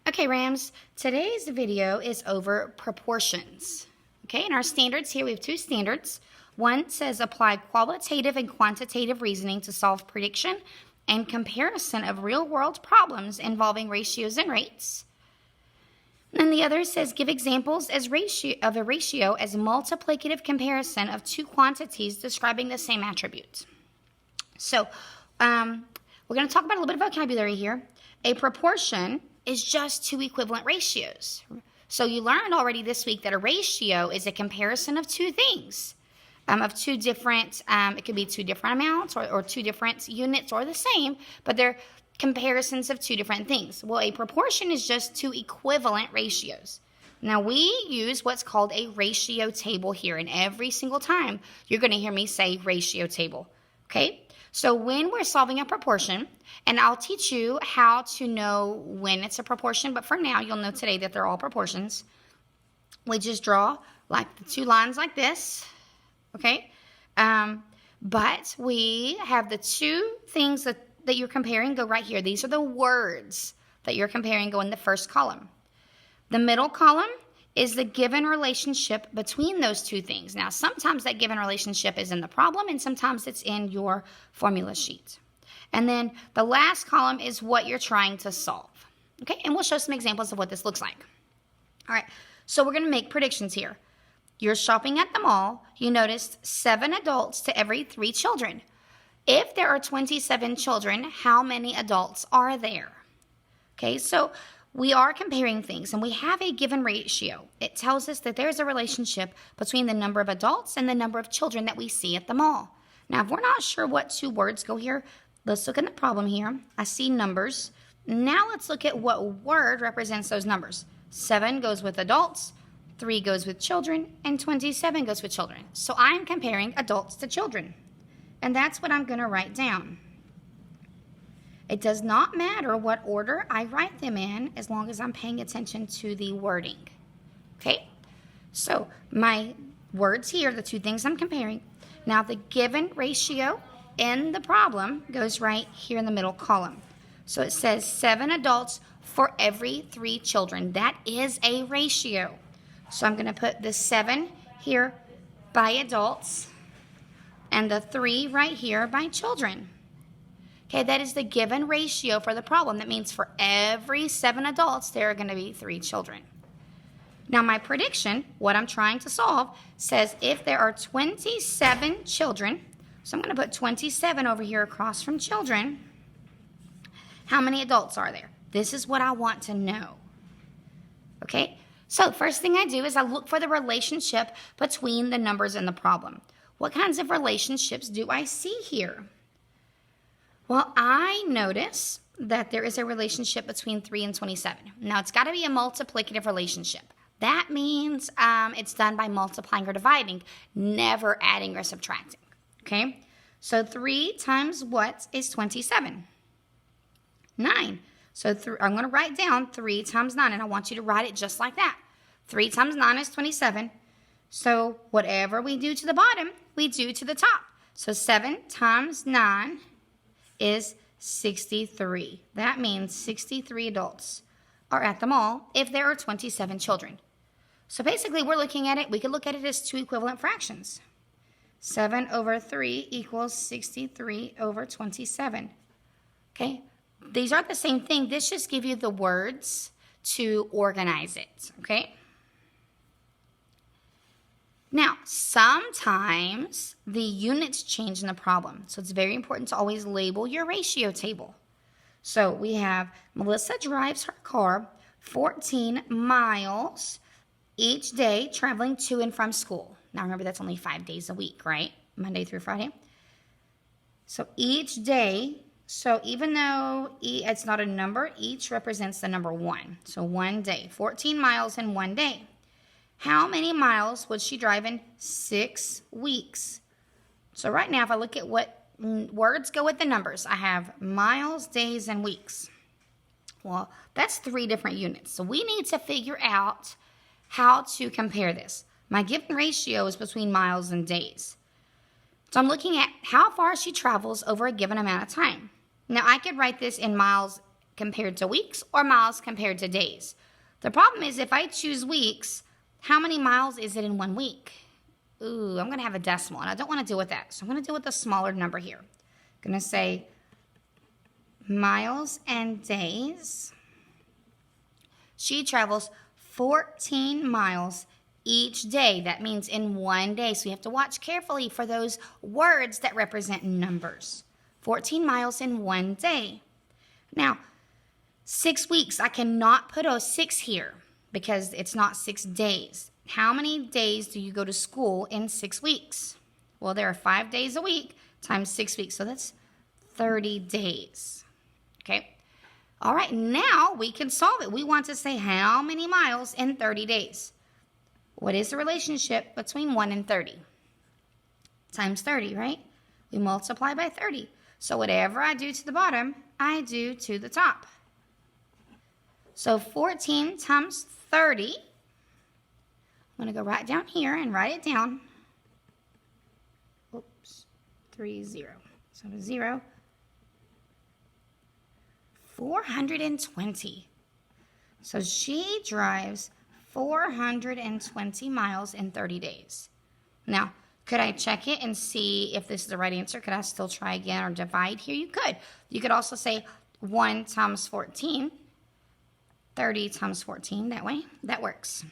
Okay, Rams, today's video is over proportions. Okay, in our standards here, we have two standards. One says apply qualitative and quantitative reasoning to solve prediction and comparison of real-world problems involving ratios and rates. And the other says give examples of a ratio as a multiplicative comparison of two quantities describing the same attribute. So we're going to talk about a little bit of vocabulary here. A proportion is just two equivalent ratios. So you learned already this week that a ratio is a comparison of two things, of two different, it could be two different amounts or two different units or the same, but they're comparisons of two different things. Well, a proportion is just two equivalent ratios. Now, we use what's called a ratio table here, and every single time you're going to hear me say ratio table, okay? So when we're solving a proportion, and I'll teach you how to know when it's a proportion, but for now, you'll know today that they're all proportions. We just draw like the two lines like this, okay? But we have the two things that you're comparing go right here. These are the words that you're comparing go in the first column. The middle column is the given relationship between those two things. Now, sometimes that given relationship is in the problem, and sometimes it's in your formula sheet. And then the last column is what you're trying to solve. Okay, and we'll show some examples of what this looks like. All right, so we're going to make predictions here. You're shopping at the mall. You noticed 7 adults to every 3 children. If there are 27 children, how many adults are there? Okay, so we are comparing things, and we have a given ratio. It tells us that there's a relationship between the number of adults and the number of children that we see at the mall. Now, if we're not sure what two words go here, let's look at the problem here. I see numbers. Now let's look at what word represents those numbers. 7 goes with adults, 3 goes with children, and 27 goes with children. So I'm comparing adults to children, and that's what I'm going to write down. It does not matter what order I write them in as long as I'm paying attention to the wording. Okay? So my words here, the two things I'm comparing. Now the given ratio in the problem goes right here in the middle column. So it says 7 adults for every 3 children. That is a ratio. So I'm going to put the 7 here by adults and the 3 right here by children. Okay, that is the given ratio for the problem. That means for every 7 adults, there are going to be 3 children. Now, my prediction, what I'm trying to solve, says if there are 27 children, so I'm going to put 27 over here across from children, how many adults are there? This is what I want to know. Okay, so first thing I do is I look for the relationship between the numbers in the problem. What kinds of relationships do I see here? Well, I notice that there is a relationship between 3 and 27. Now, it's got to be a multiplicative relationship. That means it's done by multiplying or dividing, never adding or subtracting. Okay? So 3 times what is 27? 9. So I'm going to write down 3 times 9, and I want you to write it just like that. 3 times 9 is 27. So whatever we do to the bottom, we do to the top. So 7 times 9 is 63. That means 63 adults are at the mall if there are 27 children. So basically, we're looking at it, we could look at it as two equivalent fractions. 7 over 3 equals 63 over 27. Okay? These aren't the same thing. This just gives you the words to organize it. Okay? Now, sometimes the units change in the problem, so it's very important to always label your ratio table. So we have Melissa drives her car 14 miles each day traveling to and from school. Now, remember, that's only 5 days a week, right? Monday through Friday. So each day, so even though it's not a number, each represents the number 1. So 1 day, 14 miles in 1 day. How many miles would she drive in 6 weeks? So right now, if I look at what words go with the numbers, I have miles, days, and weeks. Well, that's 3 different units. So we need to figure out how to compare this. My given ratio is between miles and days. So I'm looking at how far she travels over a given amount of time. Now, I could write this in miles compared to weeks or miles compared to days. The problem is if I choose weeks, how many miles is it in 1 week? Ooh, I'm going to have a decimal, and I don't want to deal with that. So I'm going to deal with a smaller number here. I'm going to say miles and days. She travels 14 miles each day. That means in 1 day. So you have to watch carefully for those words that represent numbers. 14 miles in 1 day. Now, 6 weeks, I cannot put a 6 here because it's not 6 days. How many days do you go to school in 6 weeks? Well, there are 5 days a week times 6 weeks, so that's 30 days. Okay? All right, now we can solve it. We want to say how many miles in 30 days. What is the relationship between 1 and 30? Times 30, right? We multiply by 30. So whatever I do to the bottom, I do to the top. So 14 times 30. I'm going to go right down here and write it down. Oops, 30. So 0. 420. So she drives 420 miles in 30 days. Now, could I check it and see if this is the right answer? Could I still try again or divide here? You could. You could also say 1 times 14. 30 times 14, that way. That works.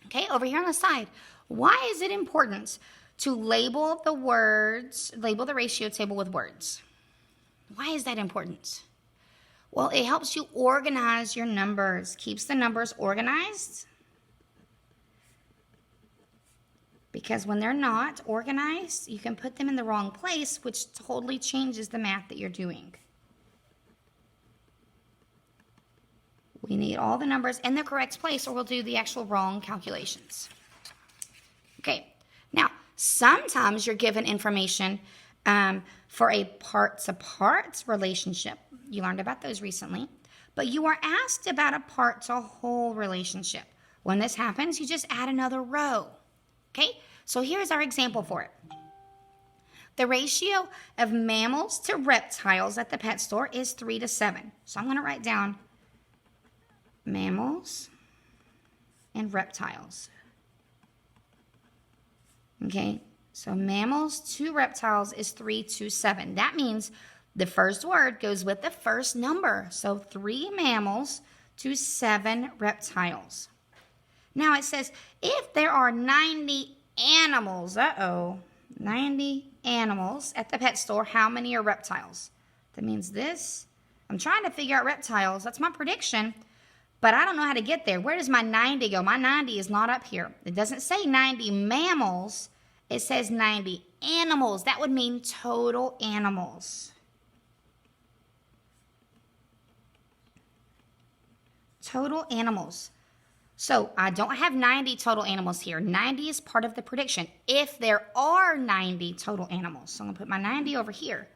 Okay, over here on the side, why is it important to label the words, label the ratio table with words? Why is that important? Well, it helps you organize your numbers, keeps the numbers organized. Because when they're not organized, you can put them in the wrong place, which totally changes the math that you're doing. We need all the numbers in the correct place or we'll do the actual wrong calculations. Okay, now sometimes you're given information for a part-to-part relationship. You learned about those recently. But you are asked about a part-to-whole relationship. When this happens, you just add another row. Okay, so here's our example for it. The ratio of mammals to reptiles at the pet store is 3 to 7. So I'm going to write down mammals and reptiles. Okay, so mammals to reptiles is 3 to 7. That means the first word goes with the first number. So 3 mammals to 7 reptiles. Now it says if there are 90 animals, 90 animals at the pet store, how many are reptiles? That means this. I'm trying to figure out reptiles. That's my prediction. But I don't know how to get there. Where does my 90 go? My 90 is not up here. It doesn't say 90 mammals. It says 90 animals. That would mean total animals. Total animals. So I don't have 90 total animals here. 90 is part of the prediction. If there are 90 total animals. So I'm going to put my 90 over here.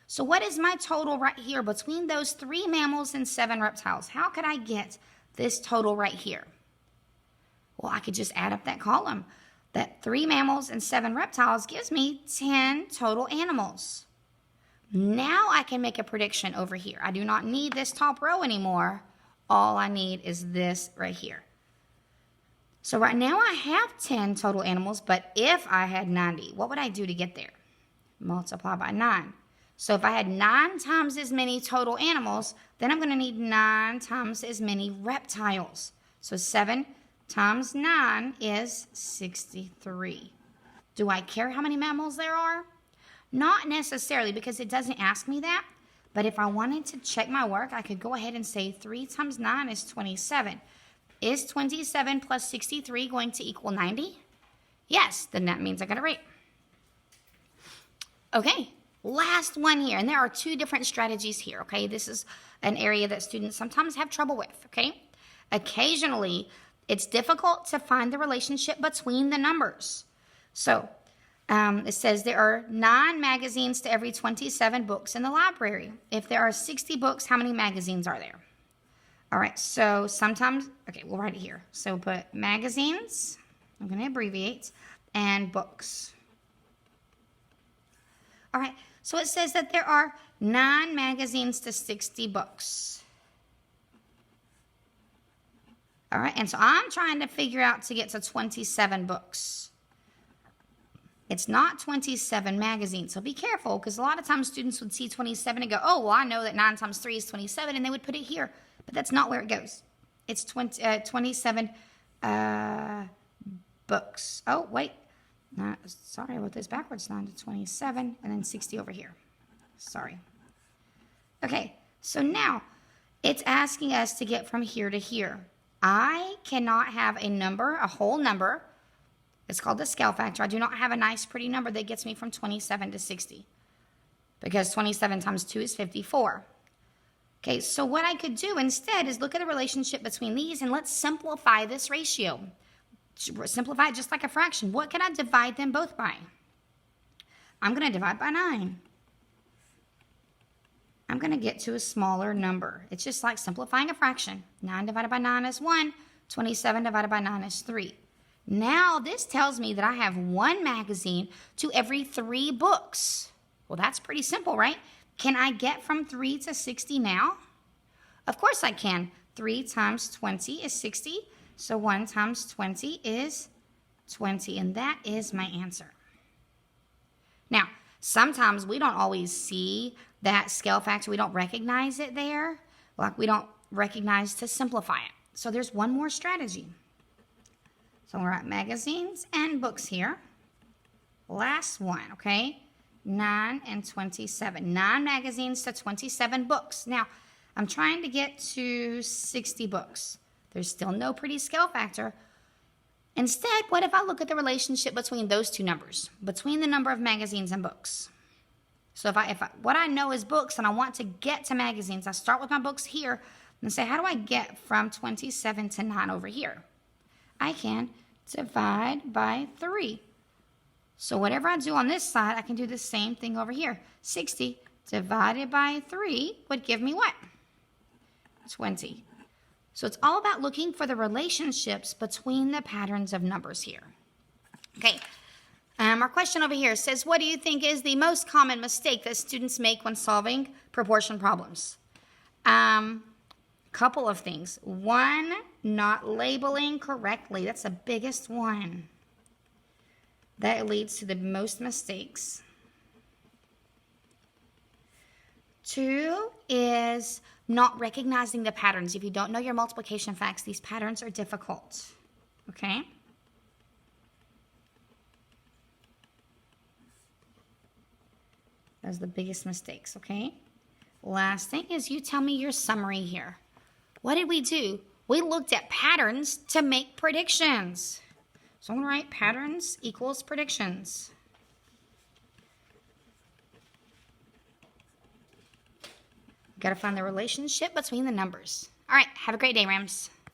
So what is my total right here between those 3 mammals and 7 reptiles? How could I get this total right here? Well, I could just add up that column. That 3 mammals and 7 reptiles gives me 10 total animals. Now I can make a prediction over here. I do not need this top row anymore. All I need is this right here. So right now I have 10 total animals, but if I had 90, what would I do to get there? Multiply by 9. So if I had 9 times as many total animals, then I'm going to need 9 times as many reptiles. So 7 times 9 is 63. Do I care how many mammals there are? Not necessarily, because it doesn't ask me that. But if I wanted to check my work, I could go ahead and say 3 times 9 is 27. Is 27 plus 63 going to equal 90? Yes, then that means I got it right. Okay. Last one here, and there are 2 different strategies here, okay? This is an area that students sometimes have trouble with, okay? Occasionally, it's difficult to find the relationship between the numbers. So, it says there are 9 magazines to every 27 books in the library. If there are 60 books, how many magazines are there? All right, so sometimes, okay, we'll write it here. So put magazines, I'm going to abbreviate, and books. All right. So it says that there are 9 magazines to 60 books. All right, and so I'm trying to figure out to get to 27 books. It's not 27 magazines, so be careful, because a lot of times students would see 27 and go, oh, well, I know that 9 times 3 is 27, and they would put it here. But that's not where it goes. It's 27 books. Oh, wait. Sorry, I wrote this backwards. 9 to 27, and then 60 over here. Sorry. Okay, so now it's asking us to get from here to here. I cannot have a number, a whole number. It's called the scale factor. I do not have a nice, pretty number that gets me from 27 to 60. Because 27 times 2 is 54. Okay, so what I could do instead is look at the relationship between these, and let's simplify this ratio. Simplify it just like a fraction. What can I divide them both by? I'm going to divide by 9. I'm going to get to a smaller number. It's just like simplifying a fraction. 9 divided by 9 is 1. 27 divided by 9 is 3. Now this tells me that I have 1 magazine to every 3 books. Well, that's pretty simple, right? Can I get from 3 to 60 now? Of course I can. 3 times 20 is 60. So 1 times 20 is 20. And that is my answer. Now, sometimes we don't always see that scale factor. We don't recognize it there. Like we don't recognize to simplify it. So there's one more strategy. So we're at magazines and books here. Last one, okay? 9 and 27. 9 magazines to 27 books. Now, I'm trying to get to 60 books. There's still no pretty scale factor. Instead, what if I look at the relationship between those two numbers? Between the number of magazines and books. So what I know is books and I want to get to magazines, I start with my books here and say, how do I get from 27 to 9 over here? I can divide by 3. So whatever I do on this side, I can do the same thing over here. 60 divided by 3 would give me what? 20. So it's all about looking for the relationships between the patterns of numbers here. Okay. Our question over here says, what do you think is the most common mistake that students make when solving proportion problems? Couple of things. One, not labeling correctly. That's the biggest one. That leads to the most mistakes. 2 is not recognizing the patterns. If you don't know your multiplication facts, these patterns are difficult. Okay? Those are the biggest mistakes, okay? Last thing is you tell me your summary here. What did we do? We looked at patterns to make predictions. So I'm going to write patterns equals predictions. Got to find the relationship between the numbers. All right, have a great day, Rams.